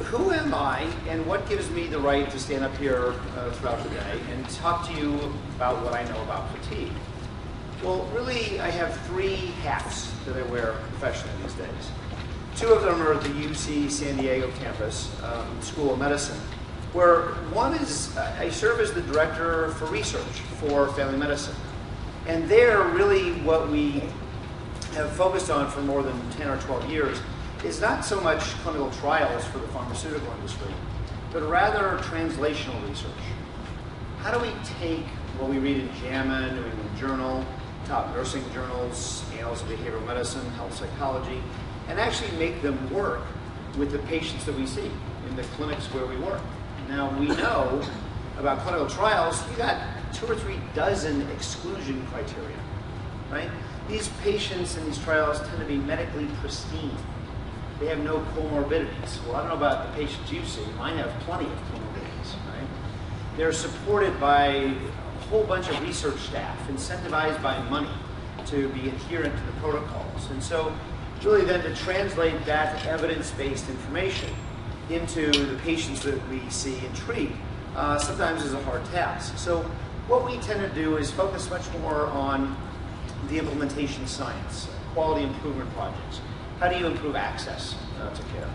who am I and what gives me the right to stand up here throughout the day and talk to you about what I know about fatigue? Well, really, I have three hats that I wear professionally these days. Two of them are at the UC San Diego campus, School of Medicine, where one is I serve as the director for research for family medicine. And there, really, what we have focused on for more than 10 or 12 years is not so much clinical trials for the pharmaceutical industry, but rather translational research. How do we take what we read in JAMA, New England Journal, top nursing journals, Annals of Behavioral Medicine, Health Psychology, and actually make them work with the patients that we see in the clinics where we work? Now, we know about clinical trials, you got 2 or 3 dozen exclusion criteria, right? These patients in these trials tend to be medically pristine. They have no comorbidities. Well, I don't know about the patients you see. Mine have plenty of comorbidities, right? They're supported by a whole bunch of research staff, incentivized by money to be adherent to the protocols. And so, really then to translate that evidence-based information into the patients that we see and treat sometimes is a hard task. So what we tend to do is focus much more on the implementation science, quality improvement projects. How do you improve access to care?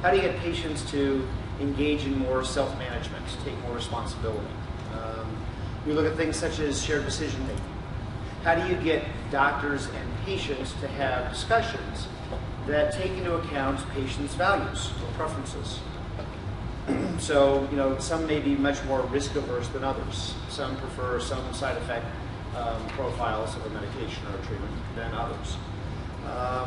How do you get patients to engage in more self-management, to take more responsibility? We look at things such as shared decision making. How do you get doctors and patients to have discussions that take into account patients' values or preferences? So, some may be much more risk averse than others. Some prefer some side effect profiles of a medication or a treatment than others.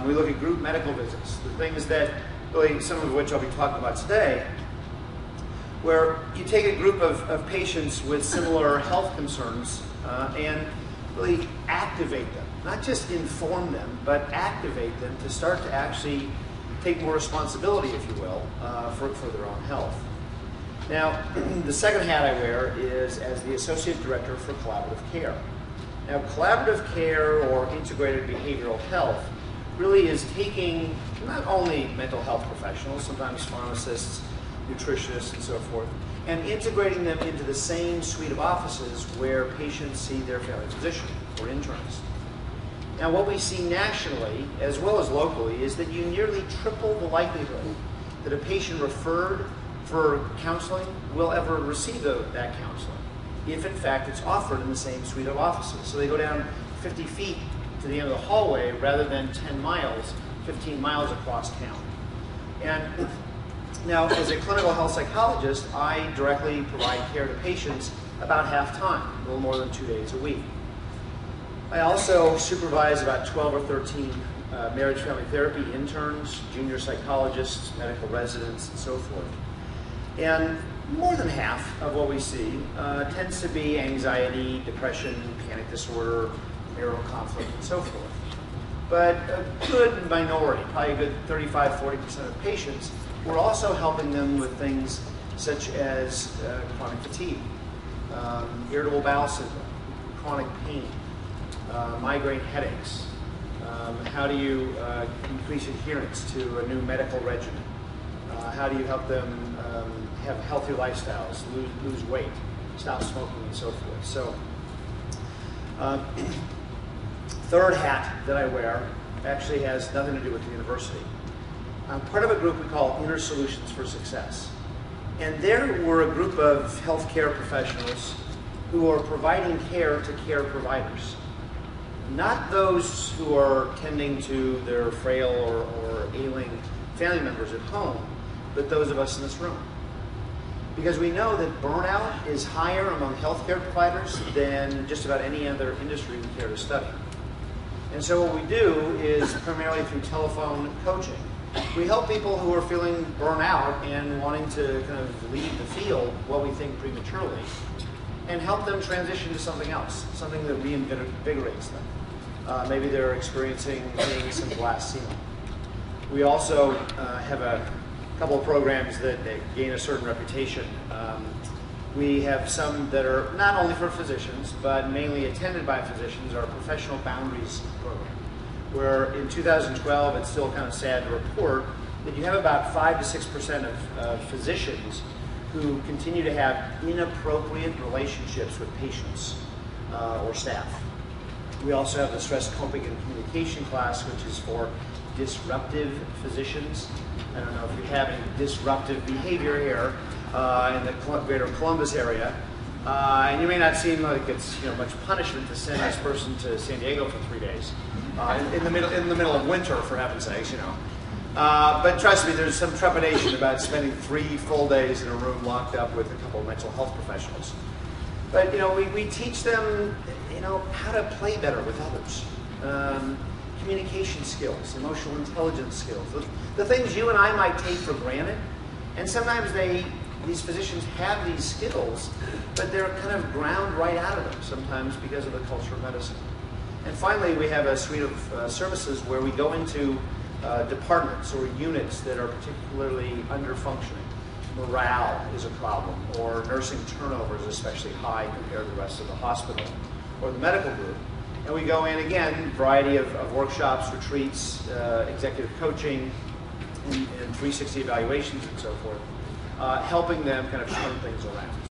We look at group medical visits, the things that really, some of which I'll be talking about today, where you take a group of patients with similar health concerns and really activate them, not just inform them, but activate them to start to actually take more responsibility, if you will, for their own health. Now, the second hat I wear is as the Associate Director for Collaborative Care. Now, collaborative care or integrated behavioral health really is taking not only mental health professionals, sometimes pharmacists, nutritionists, and so forth, and integrating them into the same suite of offices where patients see their family physician or internist. Now, what we see nationally, as well as locally, is that you nearly triple the likelihood that a patient referred for counseling will ever receive that counseling, if in fact it's offered in the same suite of offices. So they go down 50 feet to the end of the hallway rather than 10 miles, 15 miles across town. And now, as a clinical health psychologist, I directly provide care to patients about half time, a little more than 2 days a week. I also supervise about 12 or 13 marriage family therapy interns, junior psychologists, medical residents, and so forth. And more than half of what we see tends to be anxiety, depression, panic disorder, marital conflict, and so forth. But a good minority, probably a good 35–40% of patients, we're also helping them with things such as chronic fatigue, irritable bowel syndrome, chronic pain, migraine headaches. How do you increase adherence to a new medical regimen? How do you help them have healthier lifestyles, lose weight, stop smoking, and so forth? So, third hat that I wear actually has nothing to do with the university. I'm part of a group we call Inner Solutions for Success. And there we're a group of healthcare professionals who are providing care to care providers. Not those who are tending to their frail or ailing family members at home, but those of us in this room. Because we know that burnout is higher among healthcare providers than just about any other industry we care to study. And so what we do is, primarily through telephone coaching, we help people who are feeling burnout and wanting to kind of leave the field, what we think prematurely, and help them transition to something else, something that reinvigorates them. Maybe they're experiencing being some glass ceiling. We also have a couple of programs that gain a certain reputation. We have some that are not only for physicians, but mainly attended by physicians, our Professional Boundaries program, where in 2012, it's still kind of sad to report, that you have about 5 to 6% of physicians who continue to have inappropriate relationships with patients or staff. We also have the stress coping and communication class, which is for disruptive physicians. I don't know if you have any disruptive behavior here in the greater Columbus area. And you may not seem like it's much punishment to send this person to San Diego for 3 days in the middle of winter, for heaven's sakes, But trust me, there's some trepidation about spending 3 full days in a room locked up with a couple of mental health professionals. But we teach them how to play better with others, communication skills, emotional intelligence skills, the things you and I might take for granted. And sometimes these physicians have these skills, but they're kind of ground right out of them sometimes because of the culture of medicine. And finally, we have a suite of services where we go into departments or units that are particularly under-functioning. Morale is a problem, or nursing turnover is especially high compared to the rest of the hospital or the medical group. And we go in, again, variety of workshops, retreats, executive coaching, and 360 evaluations and so forth, helping them kind of turn things around.